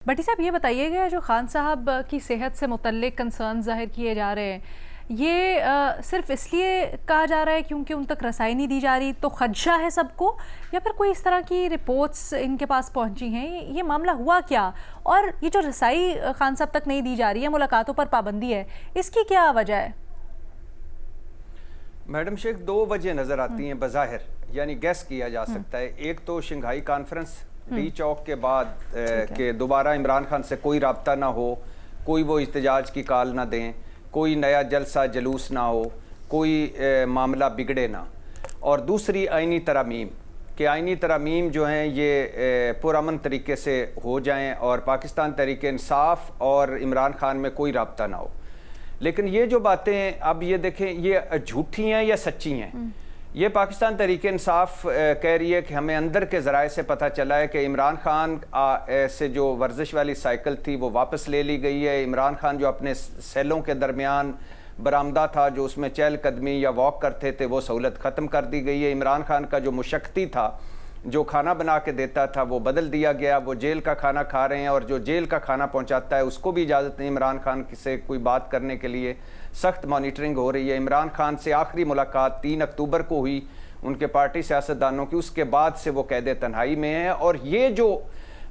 بٹی صاحب یہ بتائیے گا جو خان صاحب کی صحت سے متعلق کنسرن ظاہر کیے جا رہے ہیں یہ صرف اس لیے کہا جا رہا ہے کیونکہ ان تک رسائی نہیں دی جا رہی تو خدشہ ہے سب کو، یا پھر کوئی اس طرح کی رپورٹس ان کے پاس پہنچی ہیں؟ یہ معاملہ ہوا کیا؟ اور یہ جو رسائی خان صاحب تک نہیں دی جا رہی ہے، ملاقاتوں پر پابندی ہے، اس کی کیا وجہ ہے؟ میڈم شیخ دو وجہ نظر آتی ہیں بظاہر، یعنی گیس کیا جا سکتا ہے۔ ایک تو شنگھائی کانفرنس ڈی چوک کے بعد کہ دوبارہ عمران خان سے کوئی رابطہ نہ ہو، کوئی وہ احتجاج کی کال نہ دیں، کوئی نیا جلسہ جلوس نہ ہو، کوئی معاملہ بگڑے نہ، اور دوسری آئینی ترامیم کہ آئینی ترامیم جو ہیں یہ پرامن طریقے سے ہو جائیں اور پاکستان تحریک انصاف اور عمران خان میں کوئی رابطہ نہ ہو۔ لیکن یہ جو باتیں اب یہ دیکھیں یہ جھوٹی ہیں یا سچی ہیں؟ یہ پاکستان تحریک انصاف کہہ رہی ہے کہ ہمیں اندر کے ذرائع سے پتہ چلا ہے کہ عمران خان سے جو ورزش والی سائیکل تھی وہ واپس لے لی گئی ہے۔ عمران خان جو اپنے سیلوں کے درمیان برآمدہ تھا، جو اس میں چہل قدمی یا واک کرتے تھے، وہ سہولت ختم کر دی گئی ہے۔ عمران خان کا جو مشقتی تھا، جو کھانا بنا کے دیتا تھا، وہ بدل دیا گیا، وہ جیل کا کھانا کھا رہے ہیں، اور جو جیل کا کھانا پہنچاتا ہے اس کو بھی اجازت نہیں عمران خان سے کوئی بات کرنے کے لیے۔ سخت مانیٹرنگ ہو رہی ہے۔ عمران خان سے آخری ملاقات 3 اکتوبر کو ہوئی ان کے پارٹی سیاستدانوں کی، اس کے بعد سے وہ قید تنہائی میں ہیں۔ اور یہ جو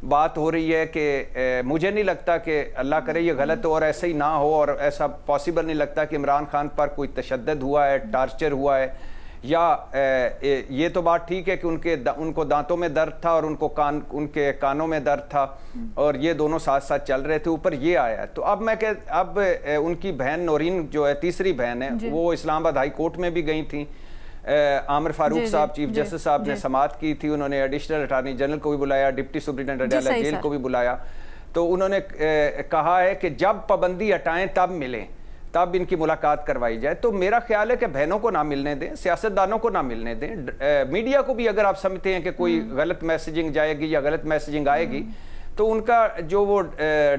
بات ہو رہی ہے کہ مجھے نہیں لگتا کہ اللہ کرے یہ غلط ہو اور ایسا ہی نہ ہو، اور ایسا پاسبل نہیں لگتا کہ عمران خان پر کوئی تشدد ہوا ہے، ٹارچر ہوا ہے، یا یہ تو بات ٹھیک ہے کہ ان کو دانتوں میں درد تھا اور ان کے کانوں میں درد تھا، اور یہ دونوں ساتھ ساتھ چل رہے تھے، اوپر یہ آیا ہے۔ تو اب ان کی بہن نورین جو ہے، تیسری بہن ہے، وہ اسلام آباد ہائی کورٹ میں بھی گئی تھیں۔ عامر فاروق صاحب چیف جسٹس صاحب نے سماعت کی تھی، انہوں نے ایڈیشنل اٹارنی جنرل کو بھی بلایا، ڈپٹی سپرنٹینڈنٹ اڈیالہ جیل کو بھی بلایا، تو انہوں نے کہا ہے کہ جب پابندی ہٹائیں تب ملیں، تب ان کی ملاقات کروائی جائے۔ تو میرا خیال ہے کہ بہنوں کو نہ ملنے دیں، سیاستدانوں کو نہ ملنے دیں، میڈیا کو بھی اگر آپ سمجھتے ہیں کہ کوئی غلط میسیجنگ جائے گی یا غلط میسیجنگ آئے گی، تو ان کا جو وہ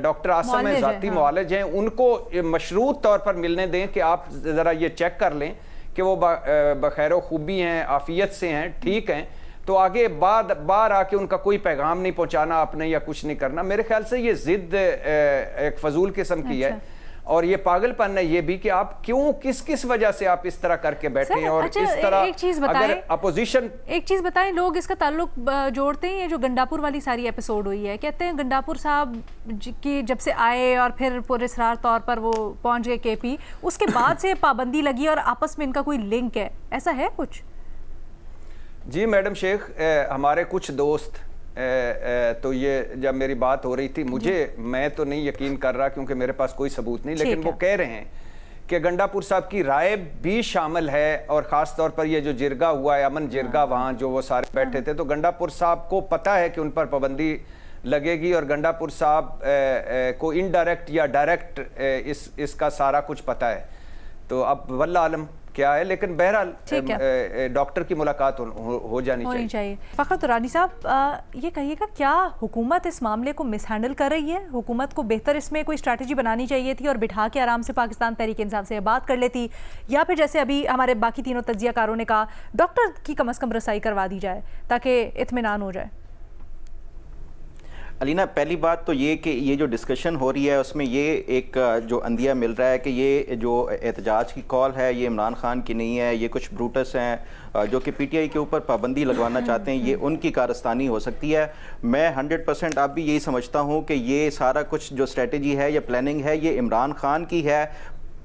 ڈاکٹر عاصم ہیں، ذاتی معالج ہیں، ان کو مشروط طور پر ملنے دیں کہ آپ ذرا یہ چیک کر لیں کہ وہ بخیر و خوبی ہیں، عافیت سے ہیں، ٹھیک ہیں، تو آگے باہر آ کے ان کا کوئی پیغام نہیں پہنچانا آپ نے یا کچھ نہیں کرنا۔ میرے خیال سے یہ ضد ایک فضول قسم کی ہے، اور یہ پاگل پن ہے یہ بھی کہ آپ کیوں کس وجہ سے آپ اس طرح کر کے بیٹھے ہیں، اور اس طرح اگر اپوزیشن ایک چیز بتائیں، لوگ اس کا تعلق جوڑتے ہیں، یہ جو گنڈاپور والی ساری ایپیسوڈ ہوئی ہے، کہتے ہیں گنڈاپور صاحب کی جب سے آئے اور پھر پراسرار طور پر وہ پہنچ گئے کے پی، اس کے بعد سے پابندی لگی اور آپس میں ان کا کوئی لنک ہے، ایسا ہے کچھ؟ جی میڈم شیخ، ہمارے کچھ دوست تو یہ جب میری بات ہو رہی تھی، میں تو نہیں یقین کر رہا کیونکہ میرے پاس کوئی ثبوت نہیں، لیکن وہ کہہ رہے ہیں کہ گنڈاپور صاحب کی رائے بھی شامل ہے، اور خاص طور پر یہ جو جرگہ ہوا ہے، امن جرگہ، وہاں جو وہ سارے بیٹھے تھے، تو گنڈاپور صاحب کو پتہ ہے کہ ان پر پابندی لگے گی، اور گنڈاپور صاحب کو انڈائریکٹ یا ڈائریکٹ اس کا سارا کچھ پتہ ہے۔ تو اب واللہ عالم کیا ہے، لیکن بہرحال ڈاکٹر کی ملاقات ہو جانی چاہیے۔ فخر ترانی صاحب، یہ کہیے گا کیا حکومت اس معاملے کو مس ہینڈل کر رہی ہے؟ حکومت کو بہتر اس میں کوئی اسٹریٹجی بنانی چاہیے تھی اور بٹھا کے آرام سے پاکستان تحریک انصاف سے بات کر لیتی، یا پھر جیسے ابھی ہمارے باقی تینوں تجزیہ کاروں نے کہا ڈاکٹر کی کم از کم رسائی کروا دی جائے تاکہ اطمینان ہو جائے؟ علینا، پہلی بات تو یہ کہ یہ جو ڈسکشن ہو رہی ہے اس میں یہ ایک جو اندیہ مل رہا ہے کہ یہ جو احتجاج کی کال ہے یہ عمران خان کی نہیں ہے، یہ کچھ بروٹس ہیں جو کہ پی ٹی آئی کے اوپر پابندی لگوانا چاہتے ہیں، یہ ان کی کارستانی ہو سکتی ہے۔ میں 100% اب بھی یہی سمجھتا ہوں کہ یہ سارا کچھ جو اسٹریٹجی ہے یا پلاننگ ہے یہ عمران خان کی ہے۔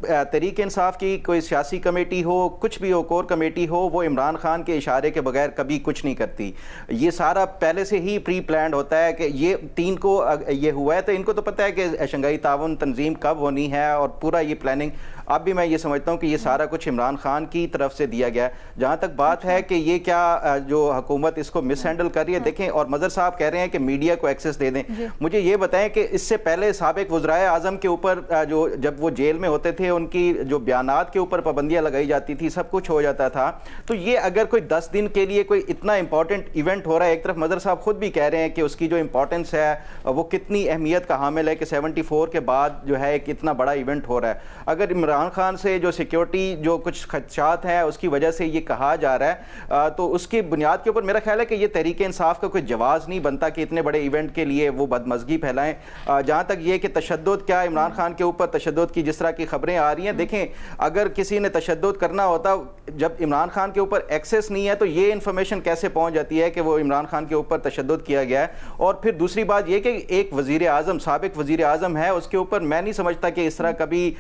تحریک انصاف کی کوئی سیاسی کمیٹی ہو، کچھ بھی ہو، کور کمیٹی ہو، وہ عمران خان کے اشارے کے بغیر کبھی کچھ نہیں کرتی۔ یہ سارا پہلے سے ہی پری پلانڈ ہوتا ہے کہ یہ 3 کو یہ ہوا ہے، تو ان کو تو پتہ ہے کہ شنگھائی تعاون تنظیم کب ہونی ہے، اور پورا یہ پلاننگ اب بھی میں یہ سمجھتا ہوں کہ یہ سارا کچھ عمران خان کی طرف سے دیا گیا ہے۔ جہاں تک بات ہے کہ یہ کیا جو حکومت اس کو مس ہینڈل کر رہی ہے، دیکھیں، اور مظہر صاحب کہہ رہے ہیں کہ میڈیا کو ایکسس دے دیں، مجھے یہ بتائیں کہ اس سے پہلے سابق وزرائے اعظم کے اوپر جو جب وہ جیل میں ہوتے تھے تھے ان کی جو بیانات کے اوپر پابندیاں لگائی جاتی تھی, سب کچھ ہو جاتا تھا. تو یہ اگر کوئی 10 دن کے لیے کوئی اتنا امپورٹنٹ ایونٹ ہو رہا ہے, ایک طرف مظہر صاحب خود بھی کہہ رہے ہیں کہ اس کی جو امپورٹنس ہے وہ کتنی اہمیت کا حامل ہے کہ 74 کے بعد جو ہے ایک اتنا بڑا ایونٹ ہو رہا ہے. اگر عمران خان سے جو سیکیورٹی جو کچھ خدشات ہیں اس کی وجہ سے یہ کہا جا رہا ہے, تو اس کی بنیاد کے اوپر میرا خیال ہے کہ یہ تحریک انصاف کا کوئی جواز نہیں بنتا کہ اتنے بڑے ایونٹ کے لیے وہ بدمزگی پھیلائیں. جہاں تک یہ کہ تشدد کیا عمران خان کے اوپر تشدد کی جس طرح کی خبریں آ رہی ہیں, دیکھیں اگر کسی نے تشدد کرنا ہوتا, جب عمران خان کے اوپر ایکسیس نہیں ہے تو یہ انفارمیشن کیسے پہنچ جاتی ہے کہ وہ عمران خان کے اوپر تشدد کیا گیا ہے. اور پھر دوسری بات یہ کہ ایک وزیر اعظم, سابق وزیر اعظم ہے, اس کے اوپر میں نہیں سمجھتا کہ اس طرح کبھی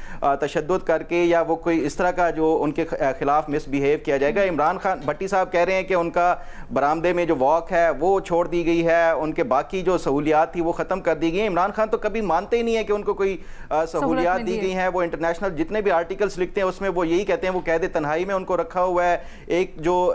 تشدد کر کے یا وہ کوئی اس طرح کا جو ان کے خلاف مس بیہیو کیا جائے گا. عمران خان بھٹی صاحب کہہ رہے ہیں کہ ان کا برآمدے میں جو واک ہے وہ چھوڑ دی گئی ہے, ان کے باقی جو سہولیات تھی وہ ختم کر دی گئی ہیں. عمران خان تو کبھی مانتے ہی نہیں ہے کہ ان کو کوئی سہولیات دی گئی ہیں. وہ انٹرنیشنل جتنے بھی آرٹیکلس لکھتے ہیں اس میں وہ یہی کہتے ہیں وہ قید تنہائی میں ان کو رکھا ہوا ہے, ایک جو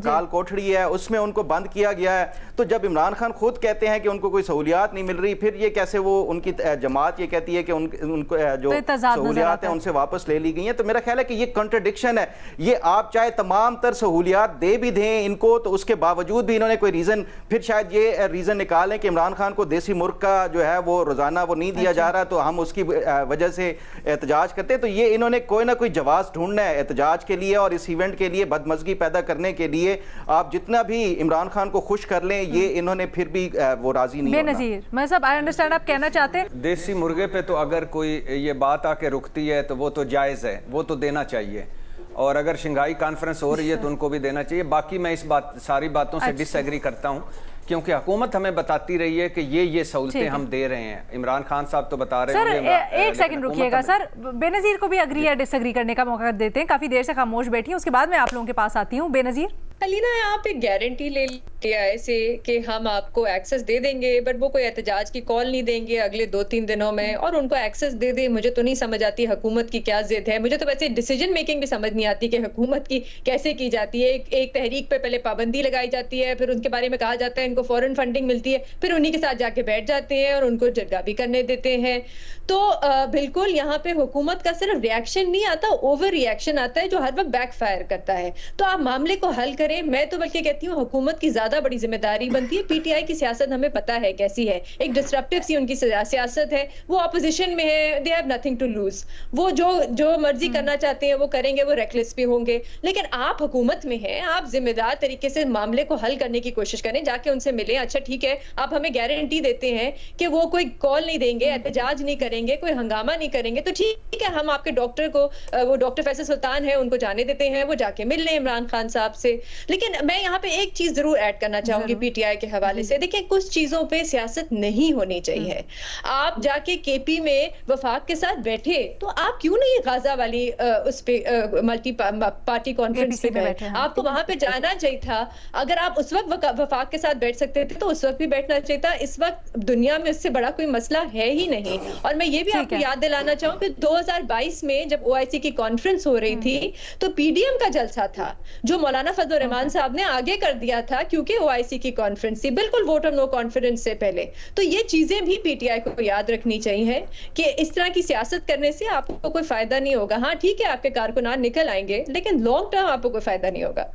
کال کوٹھڑی ہے اس میں ان کو بند کیا گیا ہے. تو جب عمران خان خود کہتے ہیں کہ ان کو کوئی سہولیات نہیں مل رہی, پھر یہ کیسے وہ ان کی جماعت یہ کہتی ہے کہ ان کو جو سہولیات ہیں ان سے واپس لے لی گئی ہیں. تو میرا خیال ہے کہ یہ کنٹرڈکشن ہے. یہ آپ چاہے تمام تر سہولیات دے بھی دیں ان کو, تو اس کے باوجود بھی انہوں نے کوئی ریزن, پھر شاید یہ ریزن نکالیں کہ عمران خان کو دیسی مرغ کا جو ہے وہ روزانہ وہ نہیں دیا جا رہا تو ہم اس کی وجہ سے احتجاج کرتے ہیں. تو یہ انہوں نے کوئی نہ کوئی جواز ڈھونڈنا ہے احتجاج کے لیے, اور اس ایونٹ کے لیے بدمزگی پیدا کرنے کے لیے آپ جتنا بھی عمران خان کو خوش کر لیں, یہ انہوں نے پھر بھی وہ راضی نہیں ہونا. بے نظیر, میں صاحب آئی انڈرسٹینڈ آپ کہنا چاہتے ہیں دیسی مرغے پہ تو اگر کوئی یہ بات آ کے رکتی ہے تو وہ تو جائز ہے, وہ تو دینا چاہیے, اور اگر شنگھائی کانفرنس ہو رہی ہے تو ان کو بھی دینا چاہیے. باقی میں اس ساری باتوں سے ڈس ایگری کرتا ہوں, کیونکہ حکومت ہمیں بتاتی رہی ہے کہ یہ سہولتیں ہم دے رہے ہیں. عمران خان صاحب تو بتا رہے ہیں. سر ایک سیکنڈ رکیے گا سر, بے نظیر کو بھی اگری یا ڈس ایگری کرنے کا موقع دیتے ہیں. کافی دیر سے خاموش بیٹھی ہیں, اس کے بعد میں آپ لوگوں کے پاس آتی ہوں. بے نظیر, علینا آپ ایک گارنٹی لے لیا ایسے کہ ہم آپ کو ایکسس دے دیں گے, بٹ وہ کوئی احتجاج کی کال نہیں دیں گے اگلے 2-3 دنوں میں, اور ان کو ایکسس دے دیں. مجھے تو نہیں سمجھ آتی حکومت کی کیا ضد ہے. مجھے تو ویسے ڈیسیجن میکنگ بھی سمجھ نہیں آتی کہ حکومت کی کیسے کی جاتی ہے. ایک تحریک پہ پہلے پابندی لگائی جاتی ہے, پھر ان کے بارے میں کہا جاتا ہے ان کو فورن فنڈنگ ملتی ہے, پھر انہی کے ساتھ جا کے بیٹھ جاتے ہیں اور ان کو جرگہ بھی کرنے دیتے ہیں. تو بالکل یہاں پہ حکومت کا صرف ریئیکشن نہیں آتا, اوور ریئیکشن آتا ہے جو ہر وقت بیک فائر کرتا ہے. تو آپ معاملے کو حل کریں. میں تو بلکہ کہتی ہوں حکومت کی زیادہ بڑی ذمہ داری بنتی ہے. پی ٹی آئی کی سیاست ہمیں پتا ہے کیسی ہے, ایک ڈسرپٹیو سی ان کی سیاست ہے. وہ اپوزیشن میں ہے, they have nothing to lose. وہ جو مرضی کرنا چاہتے ہیں وہ کریں گے, وہ ریکلیس بھی ہوں گے. لیکن آپ حکومت میں ہیں, آپ ذمہ دار طریقے سے معاملے کو حل کرنے کی کوشش کریں, جا کے ان سے ملیں. اچھا ٹھیک ہے, آپ ہمیں گارنٹی دیتے ہیں کہ وہ کوئی کال نہیں دیں گے, احتجاج نہیں کریں گے, کوئی ہنگامہ نہیں کریں گے, تو ٹھیک ہے, ہم آپ کے ڈاکٹر کو, وہ ڈاکٹر فیصل سلطان ہے, ان کو جانے دیتے ہیں, وہ جا کے مل لیں عمران خان صاحب سے. لیکن میں یہاں پہ ایک چیز ضرور ایڈ کرنا چاہوں گی پی ٹی آئی کے حوالے سے. دیکھیں کچھ چیزوں پہ سیاست نہیں ہونی چاہیے. آپ جا کے کے پی میں وفاق کے ساتھ بیٹھے تو آپ کیوں نہیں غازہ والی اس پہ ملٹی پارٹی کانفرنس پہ گئے؟ آپ کو وہاں پہ جانا چاہیے تھا. اگر آپ اس وقت وفاق کے ساتھ بیٹھ سکتے تھے تو اس وقت بھی بیٹھنا چاہیے تھا. اس وقت دنیا میں اس سے بڑا کوئی مسئلہ ہے ہی نہیں. اور میں یہ بھی آپ کو یاد دلانا چاہوں کہ 2022 میں جب او آئی سی کی کانفرنس ہو رہی تھی تو پی ڈی ایم کا جلسہ تھا جو مولانا فضل الرحمان صاحب نے آگے کر دیا تھا, کیونکہ او آئی سی کی کانفرنس تھی بالکل ووٹ آف نو کانفیڈنس سے پہلے. تو یہ چیزیں بھی پی ٹی آئی کو یاد رکھنی چاہیے کہ اس طرح کی سیاست کرنے سے آپ کو کوئی فائدہ نہیں ہوگا. ہاں ٹھیک ہے, آپ کے کارکنان نکل آئیں گے, لیکن لانگ ٹرم آپ کو کوئی فائدہ نہیں ہوگا.